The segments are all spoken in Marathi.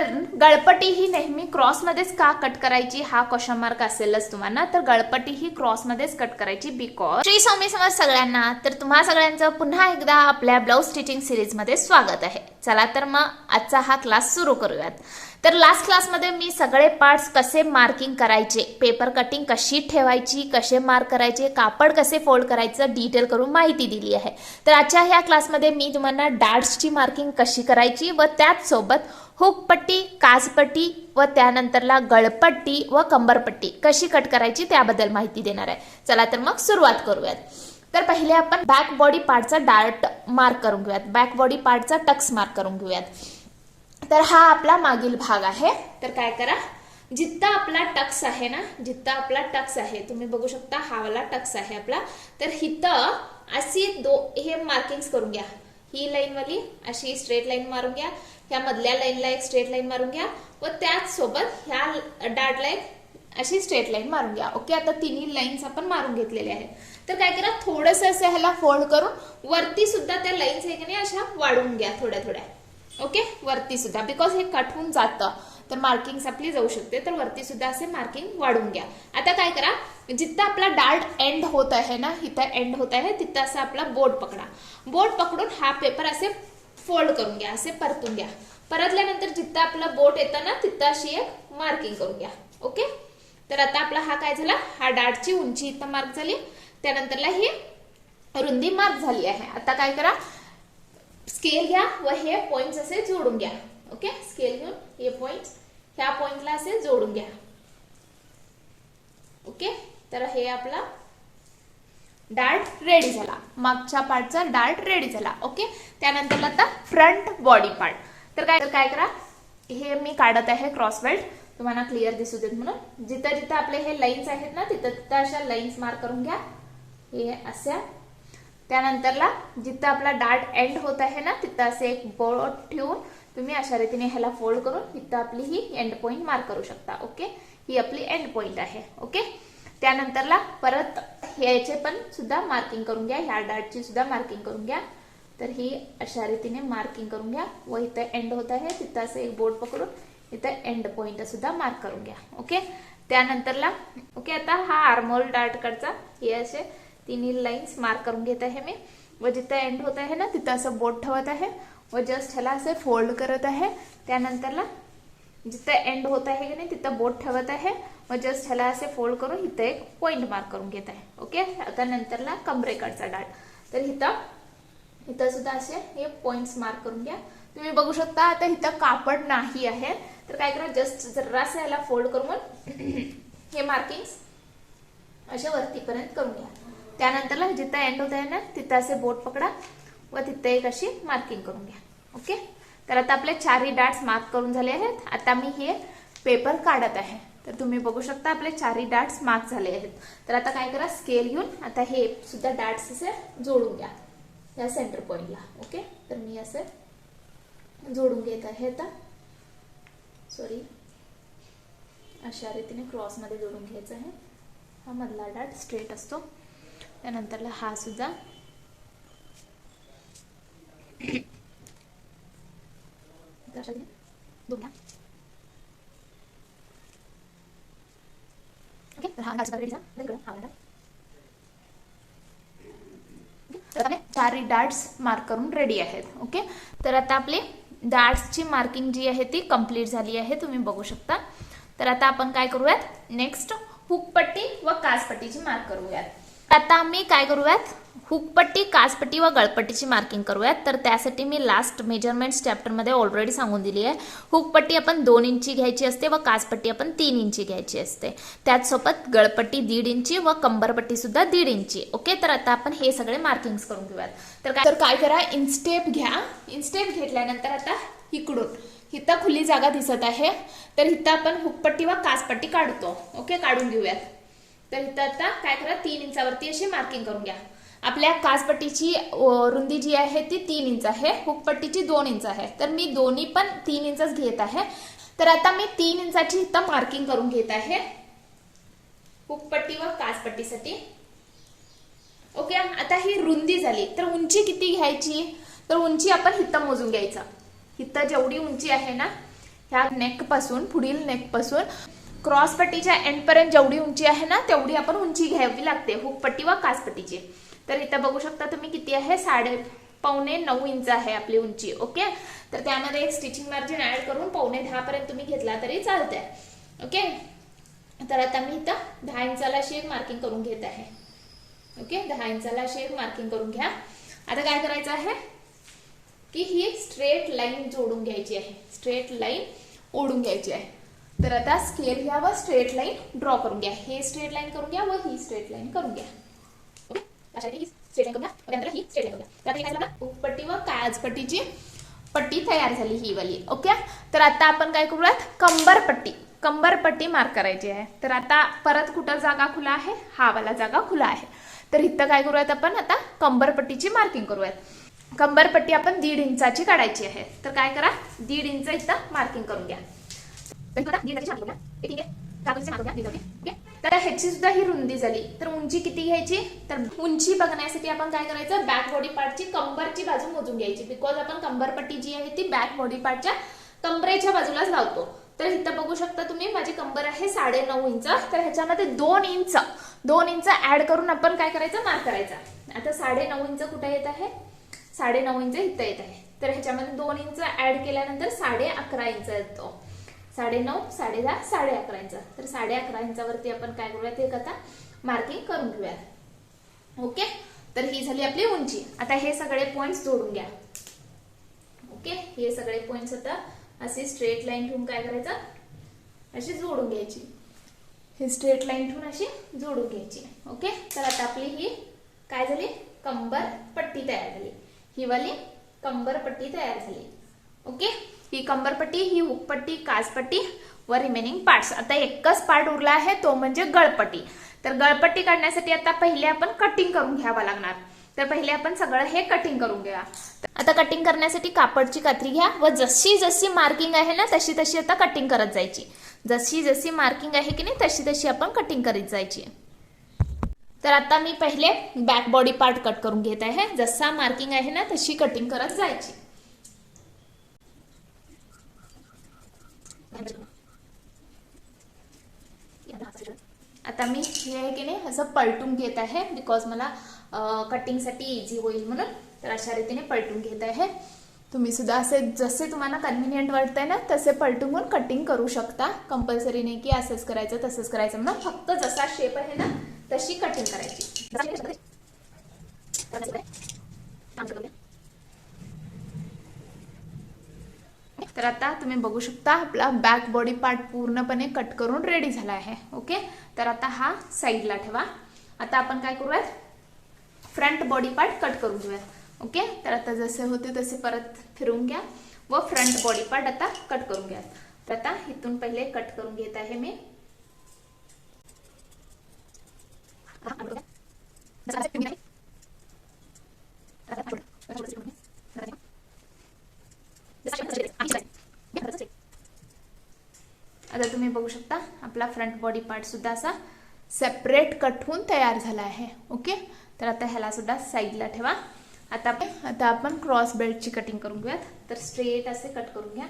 तर गळपटी ही नेहमी क्रॉसमध्येच का कट करायची हा क्वेश्चन मार्क असेलच तुम्हाला. तर गळपटी ही क्रॉसमध्येच कट करायची बिकॉज. श्री स्वामी समर्थ सगळ्यांना. तर तुम्हा सगळ्यांचं पुन्हा एकदा आपल्या ब्लाऊज स्टिचिंग सिरीजमध्ये स्वागत आहे. चला तर मग आजचा हा क्लास सुरू करूयात. तर लास्ट क्लासमध्ये मी सगळे पार्ट्स कसे मार्किंग करायचे, पेपर कटिंग कशी ठेवायची, कसे मार्क करायचे, कापड कसे फोल्ड करायचं डिटेल करून माहिती दिली आहे. तर आजच्या ह्या क्लासमध्ये मी तुम्हाला डार्ट्सची मार्किंग कशी करायची व त्याचसोबत हुकपट्टी, काजपट्टी व त्यानंतरला गळपट्टी व कंबरपट्टी कशी कट करायची त्याबद्दल माहिती देणार आहे. चला तर मग सुरुवात करूयात. तर पहिले आपण बॅक बॉडी पार्टचा डार्ट मार्क करून घेऊयात. बॅक बॉडी पार्टचा टक्स मार्क करून घेऊयात. तर हा आपला मागील भाग आहे. तर काय करा, जित्ता आपला टक्स आहे ना, जित्ता आपला टक्स आहे तुम्ही बघू शकता, हा वाला टक्स आहे आपला. तर हिथं अशी हे मार्किंग्स करून घ्या. ही लाईन वाली अशी स्ट्रेट लाईन मारून घ्या. ह्या मधल्या लाईनला एक स्ट्रेट लाईन मारून घ्या व त्याच सोबत ह्या डार्ट लाईन अशी स्ट्रेट लाईन मारून घ्या. ओके, आता तिन्ही लाईन्स आपण मारून घेतलेल्या आहेत. तर काय करा, थोडस असं ह्याला फोल्ड करून वरती सुद्धा त्या लाईन्स आहे की नाही अशा वाढवून घ्या थोड्या थोड्या. ओके, वरती सुद्धा, बिकॉज हे कट होऊन जातं तर मार्किंग आपली जाऊ शकते. तर वरती सुद्धा असे मार्किंग वाढवून घ्या. आता काय करा, जिथं आपला डार्ट एंड होत आहे ना, इथं एंड होत आहे तिथं असं आपला बोट पकडा. बोट पकडून हा पेपर असे फोल्ड करून घ्या, असे परतून घ्या. परतल्यानंतर जिथं आपला बोट येतं ना तिथं अशी एक मार्किंग करून घ्या. ओके, तर आता आपला हा काय झाला, हा डार्टची उंची इथं मार्क झाली, त्यानंतरला ही रुंदी मार्क झाली आहे. आता काय करा, स्केल घ्या व हे पॉइंट्स असे जोडून घ्या. ओके, स्केल घेऊन हे पॉइंट्स ह्या पॉइंटला असे जोडून घ्या. ओके, तर हे आपला डार्ट रेडी झाला. मागच्या पार्टचा डार्ट रेडी झाला. ओके, त्यानंतर आता फ्रंट बॉडी पार्ट. तर काय करा, हे मी काढत आहे क्रॉस बेल्ट तुम्हाला क्लिअर दिसू देत म्हणून. जिथं जिथं आपले हे लाईन्स आहेत ना तिथं तिथं अशा लाईन्स मार्क करून घ्या, हे अशा. त्यानंतरला जिथं आपला डार्ट एंड होत आहे ना तिथं असे एक बोट ठेवून तुम्ही अशा रीतीने ह्याला फोल्ड करून तिथं आपली ही एंड पॉइंट मार्क करू शकता. ओके, ही आपली एंड पॉइंट आहे. ओके, त्यानंतरला परत ह्याचे पण सुद्धा मार्किंग करून घ्या, ह्या डार्टची सुद्धा मार्किंग करून घ्या. तर ही अशा रीतीने मार्किंग करून घ्या व इथं एंड होत आहे तिथं असं एक बोट पकडून इथं एंड पॉइंट सुद्धा मार्क करून घ्या. ओके, त्यानंतरला ओके, आता हा आर्महोल डार्ट कडचा हे असे तिन्ही लाईन्स मार्क करून घेत आहे मी व जिथं एंड होत आहे ना तिथं असं बोट ठेवत आहे व जस्ट ह्याला असे फोल्ड करत आहे. त्यानंतरला जिथं एंड होत आहे की नाही तिथं बोट ठेवत आहे व जस्ट ह्याला असे फोल्ड करून इथं एक पॉइंट मार्क करून घेत आहे. ओके, आता नंतरला कमरेकडचा डार्ट. तर इथं सुद्धा असे हे पॉइंट्स मार्क करून घ्या. तुम्ही बघू शकता आता इथं कापड नाही आहे तर काय करा, जस्ट जरासं ह्याला फोल्ड करून हे मार्किंग्स असे वरतीपर्यंत करून घ्या. त्यानंतरला जिथं एंड होत आहे ना तिथं असे बोट पकडा व तिथं एक अशी मार्किंग करून घ्या. ओके, तर आता आपले चारही डार्ट्स मार्क करून झाले आहेत. आता मी हे पेपर काढत आहे. तर तुम्ही बघू शकता आपले चारही डार्ट्स मार्क झाले आहेत. तर आता काय करा, स्केल घेऊन आता हे सुद्धा डार्ट्स असे जोडून घ्या या सेंटर पॉइंटला. ओके, तर मी असे जोडून घेत आहे. आता सॉरी, अशा रीतीने क्रॉस मध्ये जोडून घ्यायचा आहे. हा मधला डार्ट स्ट्रेट असतो. त्यानंतरला हा सुद्धा दोन. ओके, तर हा डार्ट रेडी झाला. तर आपले चारही डार्ट्स मार्क करून रेडी आहेत. ओके, तर आता आपली डार्ट्सची मार्किंग जी आहे ती कंप्लीट झाली आहे, तुम्ही बघू शकता. तर आता आपण काय करूयात, नेक्स्ट हुकपट्टी व काजपट्टीची मार्क करूयात. आता आम्ही काय करूयात, हुकपट्टी, काजपट्टी व गळपट्टीची मार्किंग करूयात. तर त्यासाठी मी लास्ट मेजरमेंट्स चॅप्टरमध्ये ऑलरेडी सांगून दिली आहे. हुकपट्टी आपण 2 इंची घ्यायची असते व काजपट्टी आपण 3 इंची घ्यायची असते. त्याचसोबत गळपट्टी 1.5 इंची व कंबरपट्टी सुद्धा 1.5 इंची. ओके, तर आता आपण हे सगळे मार्किंग्स करून घेऊयात. तर काय करा, इनस्टेप घ्या. इनस्टेप घेतल्यानंतर आता इकडून इथं खुली जागा दिसत आहे तर इथं आपण हुकपट्टी व काजपट्टी काढतो. ओके, काढून घेऊयात. तर इथं आता काय करा, 3 इंचावरती अशी मार्किंग करून घ्या. आपल्या काजपट्टीची रुंदी जी आहे ती 3 इंच आहे, हुकपट्टीची 2 इंच आहे. तर मी दोन्ही पण 3 इंचच घेत आहे. तर आता मी 3 इंचाची इथं मार्किंग करून घेत आहे हुकपट्टी व काजपट्टीसाठी. ओके, आता ही रुंदी झाली. तर उंची किती घ्यायची, तर उंची आपण इथं मोजून घ्यायचा. इथं जेवढी उंची आहे ना ह्या नेक पासून, पुढील नेक पासून क्रॉस पट्टीच्या एंड पर्यंत जेवढी उंची आहे ना तेवढी आपण उंची घ्यावी लागते हुक पट्टी व कास पट्टीची. तर इथं बघू शकता तुम्ही किती आहे, 8.5-9 इंच आहे आपली उंची. ओके, तर त्यामध्ये एक स्टिचिंग मार्जिन ऍड करून 9.5 पर्यंत तुम्ही घेतला तरी चालतंय. ओके, तर आता मी इथं 10 इंचाला अशी एक मार्किंग करून घेत आहे. ओके, 10 इंचाला अशी एक मार्किंग करून घ्या. आता काय करायचं आहे की ही स्ट्रेट लाईन जोडून घ्यायची आहे, स्ट्रेट लाईन ओढून घ्यायची आहे. तर आता स्केल घ्या व स्ट्रेट लाईन ड्रॉ करून घ्या. हे स्ट्रेट लाईन करून घ्या व ही स्ट्रेट लाईन करून घ्या. ओके, अशा ही स्ट्रेट लाईन करून घ्या, त्यानंतर ही स्ट्रेट लाईन करून घ्या. तर आता काय झालं, हुक पट्टी व काज पट्टीची पट्टी तयार झाली ही वाली. ओके, तर आता आपण काय करूयात, कंबर पट्टी, कंबर पट्टी मार्क करायची आहे. तर आता परत कुठं जागा खुला आहे, हा वाला जागा खुला आहे. तर इथं काय करूयात आपण, आता कंबर पट्टीची मार्किंग करूयात. कंबर पट्टी आपण 1.5 इंचाची काढायची आहे. तर काय करा, 1.5 इंच इथं मार्किंग करून घ्या. तर ह्याची सुद्धा ही रुंदी झाली. तर उंची किती घ्यायची, तर उंची बघण्यासाठी आपण काय करायचं, बॅक बॉडी पार्टची कंबरची बाजू मोजून घ्यायची. बिकॉज आपण कंबर पट्टी जी आहे ती बॅक बॉडी पार्टच्या कमरेच्या बाजूलाच लावतो. तर इथं बघू शकता तुम्ही, माझी कंबर आहे 9.5 इंच. तर ह्याच्यामध्ये 2 इंच ऍड करून आपण काय करायचं, मार्क करायचा. आता 9.5 इंच कुठे येत आहे, 9.5 इंच इथं येत आहे. तर ह्याच्यामध्ये 2 इंच ऍड केल्यानंतर 11.5 इंच येतो. 9.5, 10.5, 11.5 इंच. तर 11.5 इंचावरती आपण काय करूया, ते आता मार्किंग करून घेऊया. ओके, तर ही झाली आपली उंची. आता हे सगळे पॉइंट्स जोडून घ्या. ओके, हे सगळे पॉइंट्स आता अशी स्ट्रेट लाईन ठेवून काय करायचं, अशी जोडून घ्यायची. ही स्ट्रेट लाईन ठेवून अशी जोडून घ्यायची. ओके, तर आता आपली ही काय झाली, कंबर पट्टी तयार झाली. ही वाली कंबर पट्टी तयार झाली. ओके, ही कंबर पट्टी, ही हुक पट्टी, काज पट्टी व रिमेनिंग पार्ट्स. आता एकच पार्ट उरला आहे, तो म्हणजे गळपट्टी. तर गळपट्टी काढण्यासाठी आता पहिले आपण कटिंग करून घ्यावा लागणार. तर पहिले आपण सगळं हे कटिंग करून घ्या. आता कटिंग करण्यासाठी कापडची कात्री घ्या व जशी जशी मार्किंग आहे ना तशी तशी आता कटिंग करत जायची. जशी जशी मार्किंग आहे की नाही तशी तशी आपण कटिंग करीत जायची. तर आता मी पहिले बॅक बॉडी पार्ट कट करून घेत आहे. जसा मार्किंग आहे ना तशी कटिंग करत जायची. आता मी हे आहे की नाही असं पलटून घेत आहे, बिकॉज मला कटिंगसाठी इझी होईल म्हणून. तर अशा रीतीने पलटून घेत आहे. तुम्ही सुद्धा असे जसे तुम्हाला कन्व्हिनियंट वाटतंय ना तसे पलटून कटिंग करू शकता. कंपल्सरी नाही की असंच करायचं तसंच करायचं म्हणून, फक्त जसा शेप आहे ना तशी कटिंग करायची. तर आता तुम्ही बघू शकता आपला बॅक बॉडी पार्ट पूर्णपणे कट करून रेडी झाला आहे. ओके, तर आता हा साईडला ठेवा. आता आपण काय करूयात, फ्रंट बॉडी पार्ट कट करून घेऊयात. ओके, तर आता जसे होते तसे परत फिरून घ्या व फ्रंट बॉडी पार्ट आता कट करून घ्या. तर आता इथून पहिले कट करून घेत आहे मी. आता तुम्ही बघू शकता आपला फ्रंट बॉडी पार्ट सुद्धा असा सेपरेट कट होऊन तयार झाला आहे. ओके, तर आता ह्याला सुद्धा साईडला ठेवा. आता आपण क्रॉस बेल्टची कटिंग करून घेऊयात. तर स्ट्रेट असे कट करून घ्या.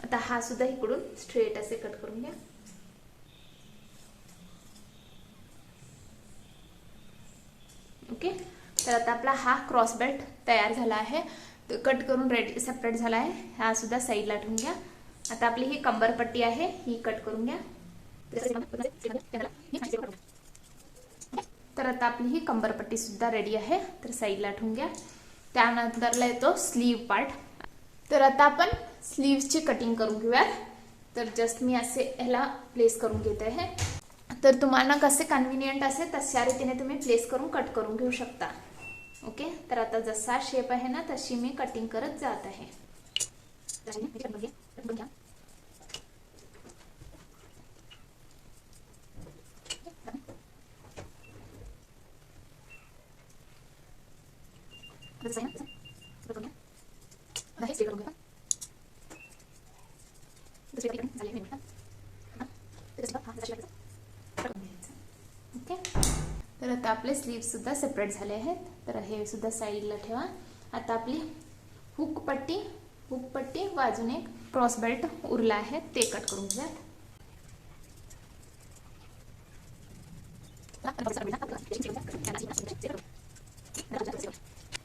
आता हा सुद्धा इकडून स्ट्रेट असे कट करून घ्या. ओके, तर आता आपला हा क्रॉस बेल्ट तयार झाला आहे, कट करून रेडी सेपरेट झाला आहे. हा सुद्धा साईडला ठेवून घ्या. आता आपली ही कंबर पट्टी आहे ही कट करून घ्या. तर आता आपली ही कंबर पट्टी सुद्धा रेडी आहे, तर साईडला ठेवून घ्या. त्यानंतरला येतो स्लीव पार्ट. तर आता आपण स्लीव्सची कटिंग करून घेऊयात. तर जस्ट मी असे ह्याला प्लेस करून घेते आहे. तर तुम्हाला कसे कन्व्हिनियंट असेल तशा रीतीने तुम्ही प्लेस करून कट करून घेऊ शकता. ओके, तर आता जसा शेप आहे ना तशी मी कटिंग करत जात आहे. ओके, तर आता आपले स्लीव्स सुद्धा सेपरेट झाले आहेत. तर हे सुद्धा साईडला ठेवा. आता आपली हुक पट्टी व अजून एक क्रॉस बेल्ट उरला आहे ते कट करून घ्या.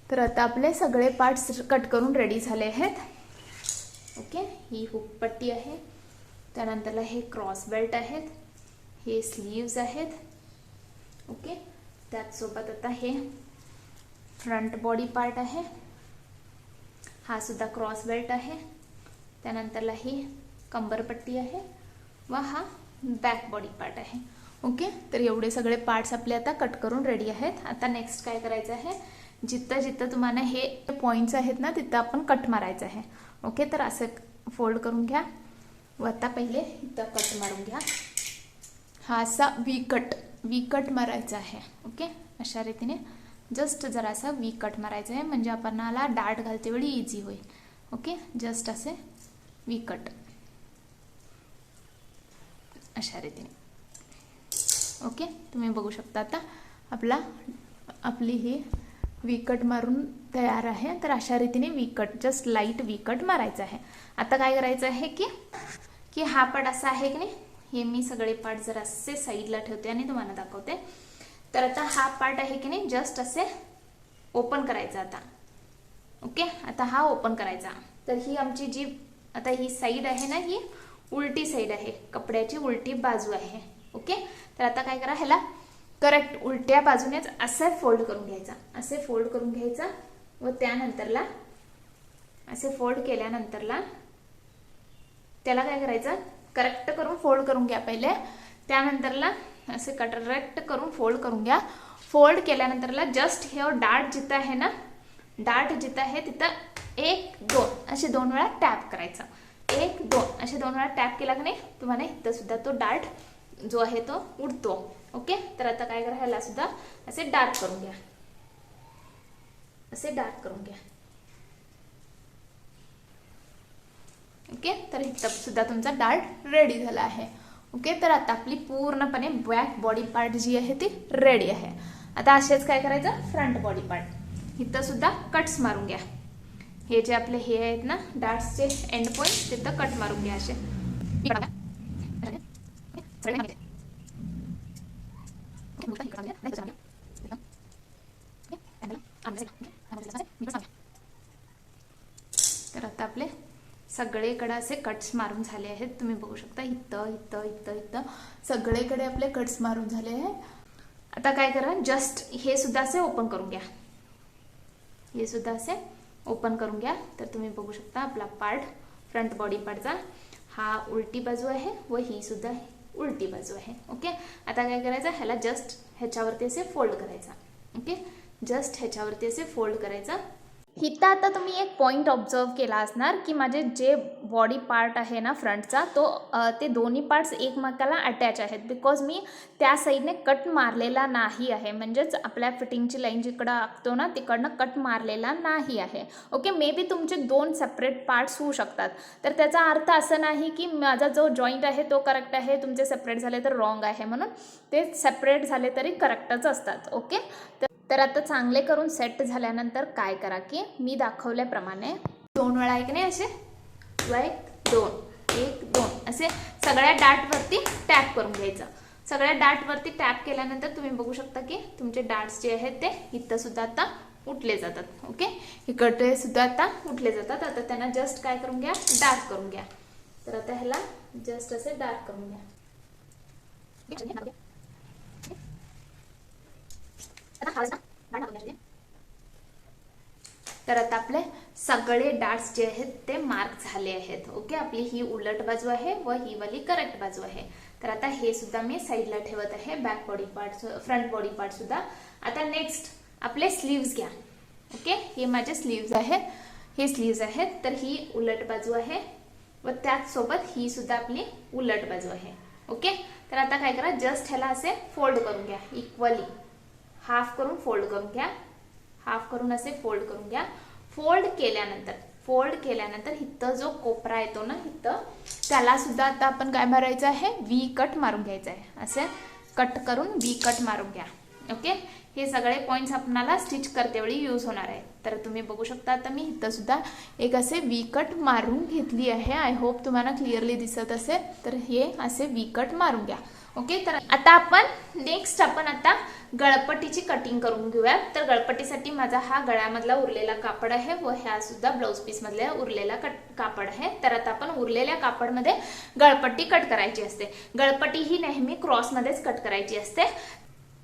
तर आता आपले सगळे पार्ट्स कट करून रेडी झाले आहेत. ओके, ही हुक पट्टी आहे, त्यानंतर हे क्रॉस बेल्ट आहेत, हे स्लीव्स आहेत. ओके, त्याचसोबत आता हे फ्रंट बॉडी पार्ट आहे, हा सुद्धा क्रॉस बेल्ट आहे, त्यानंतरला ही कंबरपट्टी आहे व हा बॅक बॉडी पार्ट आहे. ओके, तर एवढे सगळे पार्ट्स आपले आता कट करून रेडी आहेत. आता नेक्स्ट काय करायचं आहे, जिथं जिथं तुम्हाला हे पॉईंट्स आहेत ना तिथं आपण कट मारायचं आहे. ओके, तर असं फोल्ड करून घ्या व आता पहिले इथं कट मारून घ्या. हा असा वी कट मारायचा आहे. ओके, अशा रीतीने जस्ट जरासा वी कट मारायचं आहे म्हणजे आपणाला डार्ट घालते वेळी इझी होईल. ओके, जस्ट असे वी कट अशा रीतीने. ओके, तुम्ही बघू शकता आता आपली ही वी कट मारून तयार आहे. तर अशा रीतीने V cut, just light V cut मारायचं आहे. आता काय करायचं आहे की हा पार्ट असा आहे की नाही, हे मी सगळे पार्ट जर असे साईडला ठेवते आणि तुम्हाला दाखवते. तर आता हा पार्ट आहे की नाही जस्ट असे ओपन करायचा आता. ओके, आता हा ओपन करायचा. तर ही आमची जी आता ही साईड आहे ना, ही उलटी साईड आहे, कपड्याची उलटी बाजू आहे. ओके, तर आता काय करा, ह्याला करेक्ट उलट्या बाजूनेच असे फोल्ड करून घ्यायचा, असे फोल्ड करून घ्यायचा व त्यानंतरला असे फोल्ड केल्यानंतरला त्याला काय करायचं, करेक्ट करून फोल्ड करून घ्या पहिले. त्यानंतरला असे करेक्ट करून फोल्ड करून घ्या. फोल्ड केल्यानंतरला जस्ट हे डार्ट जिथं आहे ना, डार्ट जिथं आहे तिथं 1 2 असे 2 वेळा टॅप करायचा. 1 2 असे 2 वेळा टॅप केला की नाही तुम्हाला इथं सुद्धा तो डार्ट जो आहे तो उडतो. ओके, तर आता काय करा, ह्याला सुद्धा असे डार्क करून घ्या, असे डार्क करून घ्या. ओके, तर इथं सुद्धा तुमचा डार्ट रेडी झाला आहे. ओके, तर आता आपली पूर्णपणे बॅक बॉडी पार्ट जी आहे ती रेडी आहे. आता असेच काय करायचं, फ्रंट बॉडी पार्ट इथं सुद्धा कट्स मारून घ्या. हे जे आपले हे आहेत ना डार्ट्सचे एंड पॉइंट तिथं कट मारून घ्या असे. तर आता आपले सगळीकडे असे कट्स मारून झाले आहेत. तुम्ही बघू शकता इथं इथं इथं इथं सगळीकडे आपले कट्स मारून झाले आहेत. आता काय करा, जस्ट हे सुद्धा असे ओपन करून घ्या, हे सुद्धा असे ओपन करून घ्या. तर तुम्ही बघू शकता आपला पार्ट फ्रंट बॉडी पार्टचा हा उलटी बाजू आहे व ही सुद्धा उलटी बाजू आहे. ओके, आता काय करायचं, ह्याला जस्ट ह्याच्यावरती असे फोल्ड करायचा. ओके, जस्ट ह्याच्यावरती असे फोल्ड करायचा. इथं आता तुम्ही एक पॉईंट ऑब्झर्व केला असणार की माझे जे बॉडी पार्ट आहे ना फ्रंटचा तो ते दोन्ही पार्ट्स एकमेकाला अटॅच आहेत, बिकॉज मी त्या साईडने कट मारलेला नाही आहे. म्हणजेच आपल्या फिटिंगची लाईन जिकडं आखतो ना तिकडनं कट मारलेला नाही आहे. ओके, मे बी तुमचे 2 सेपरेट पार्ट्स होऊ शकतात. तर त्याचा अर्थ असं नाही की माझा जो जॉईंट आहे तो करेक्ट आहे, तुमचे सेपरेट झाले तर रॉंग आहे, म्हणून ते सेपरेट झाले तरी करेक्टच असतात. ओके, तर आता चांगले करून सेट झाल्यानंतर काय करा की मी दाखवल्याप्रमाणे 2 वेळा एक नाही असे 1 2 1 2 असे सगळ्या डार्टवरती टॅप करून घ्यायचं. सगळ्या डार्टवरती टॅप केल्यानंतर तुम्ही बघू शकता की तुमचे डार्ट्स जे आहेत ते इथं सुद्धा आता उठले जातात. ओके, इकडे सुद्धा आता उठले जातात. आता त्यांना जस्ट काय करून घ्या, डार्क करून घ्या. तर आता ह्याला जस्ट असे डार्क करून घ्या. तर आता आपले सगळे डार्ट्स जे आहेत ते मार्क झाले आहेत. ओके, आपली ही उलट बाजू आहे व ही वाली करेक्ट बाजू आहे. तर आता हे सुद्धा मी साईडला ठेवत आहे, back body part front body part सुद्धा. आता नेक्स्ट आपले स्लीव्स घ्या. ओके, हे माझे स्लीव्स आहे, हे स्लीव्स आहेत. तर ही उलट बाजू आहे व त्याच सोबत ही सुद्धा आपली उलट बाजू आहे. ओके, तर आता काय करा, जस्ट ह्याला असे फोल्ड करून घ्या, इक्वली हाफ करून फोल्ड करून घ्या, हाफ करून असे फोल्ड करून घ्या. फोल्ड केल्यानंतर इथं जो कोपरा येतो ना इथं त्याला सुद्धा आता आपण काय मारायचं आहे, वी कट मारून घ्यायचं आहे. असे कट करून वी कट मारून घ्या. ओके, हे सगळे पॉइंट्स आपल्याला स्टिच करते वेळी यूज होणार आहे. तर तुम्ही बघू शकता आता मी इथं सुद्धा एक असे वी कट मारून घेतली आहे. आय होप तुम्हाला क्लिअरली दिसत असेल. तर हे असे वी कट मारून घ्या. ओके, तर आता आपण नेक्स्ट आता गळपट्टीची कटिंग करून घेऊया. तर गळपट्टीसाठी माझा हा गळ्यामधला उरलेला कापड आहे व ह्या सुद्धा ब्लाउज पीस मधला उरलेला कापड आहे. तर आता आपण उरलेल्या कापडमध्ये गळपट्टी कट करायची असते. गळपट्टी ही नेहमी क्रॉस मध्येच कट करायची असते.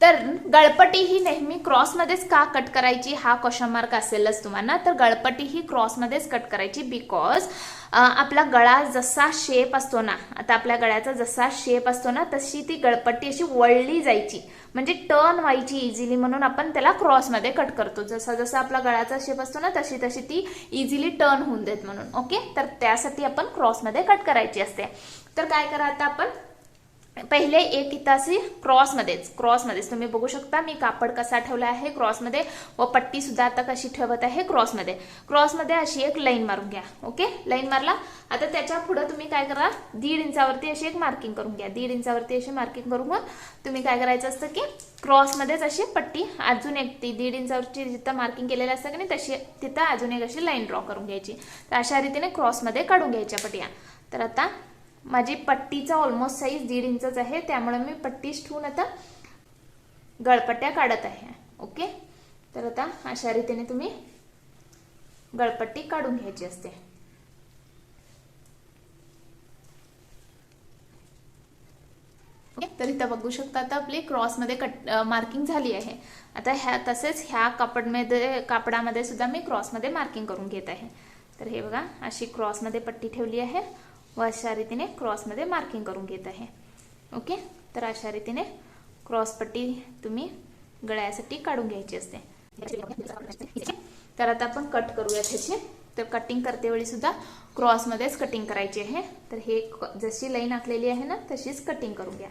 तर गळपट्टी ही नेहमी क्रॉसमध्येच का कट करायची हा क्वेश्चन मार्क असेलच तुम्हाला. तर गळपट्टी ही क्रॉसमध्येच कट करायची बिकॉज आपला गळा जसा शेप असतो ना, आता आपल्या गळ्याचा जसा शेप असतो ना तशी ती गळपट्टी अशी वळली जायची, म्हणजे टर्न व्हायची इझिली, म्हणून आपण त्याला क्रॉसमध्ये कट करतो. जसा जसा आपला गळ्याचा शेप असतो ना तशी तशी ती इझिली टर्न होऊन देत म्हणून. ओके, तर त्यासाठी आपण क्रॉसमध्ये कट करायची असते. तर काय करा आता आपण पहिले एक इथं अशी क्रॉसमध्येच तुम्ही बघू शकता मी कापड कसा ठेवला आहे क्रॉसमध्ये व पट्टी सुद्धा आता कशी ठेवत आहे क्रॉसमध्ये अशी एक लाईन मारून घ्या. ओके, लाईन मारला. आता त्याच्या पुढे तुम्ही काय करा 1.5 इंचावरती अशी एक मार्किंग करून घ्या. 1.5 इंचावरती अशी मार्किंग करून तुम्ही काय करायचं असतं की क्रॉसमध्येच अशी पट्टी अजून एक ती 1.5 इंचावरची जिथं मार्किंग केलेलं असतं की नाही तशी तिथं अजून एक अशी लाईन ड्रॉ करून घ्यायची. तर अशा रीतीने क्रॉसमध्ये काढून घ्यायच्या पट्ट्या. तर आता माझी पट्टीचा ऑलमोस्ट साईज 1.5 इंचच आहे, त्यामुळे मी पट्टीच ठेवून आता गळपट्ट्या काढत आहे. ओके, तर आता अशा रीतीने तुम्ही गळपट्टी काढून घ्यायची असते. तर इथं बघू शकता आता आपली क्रॉसमध्ये मार्किंग झाली आहे. आता तसेच ह्या कापडामध्ये सुद्धा मी क्रॉसमध्ये मार्किंग करून घेत आहे. तर हे बघा अशी क्रॉसमध्ये पट्टी ठेवली आहे व अशा रीतीने क्रॉसमध्ये मार्किंग करून घेत आहे. ओके, तर अशा रीतीने क्रॉस पट्टी तुम्ही गळ्यासाठी काढून घ्यायची असते. तर आता आपण कट करूया त्याची. तर कटिंग करते वेळी सुद्धा क्रॉसमध्येच कटिंग करायची आहे. तर हे जशी लाईन आखलेली आहे ना तशीच कटिंग करून घ्या.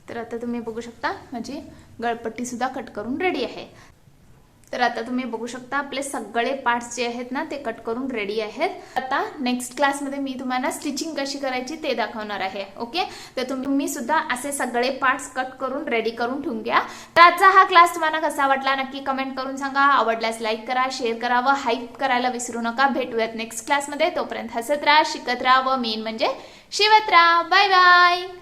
तर आता तुम्ही बघू शकता माझी गळपट्टी सुद्धा कट करून रेडी आहे. तर आता तुम्ही बघू शकता आपले सगळे पार्ट्स जे आहेत ना ते कट करून रेडी आहेत. आता नेक्स्ट क्लासमध्ये मी तुम्हाला स्टिचिंग कशी करायची ते दाखवणार आहे. ओके, तर तुम्ही सुद्धा असे सगळे पार्ट्स कट करून रेडी करून ठेवून घ्या. तर आजचा हा क्लास तुम्हाला कसा वाटला नक्की कमेंट करून सांगा. आवडल्यास लाईक करा, शेअर करा व हाईप करायला विसरू नका. भेटूयात नेक्स्ट क्लासमध्ये. तोपर्यंत हसत राहा, शिकत राहा व मेन म्हणजे शिवत राहा. Bye bye.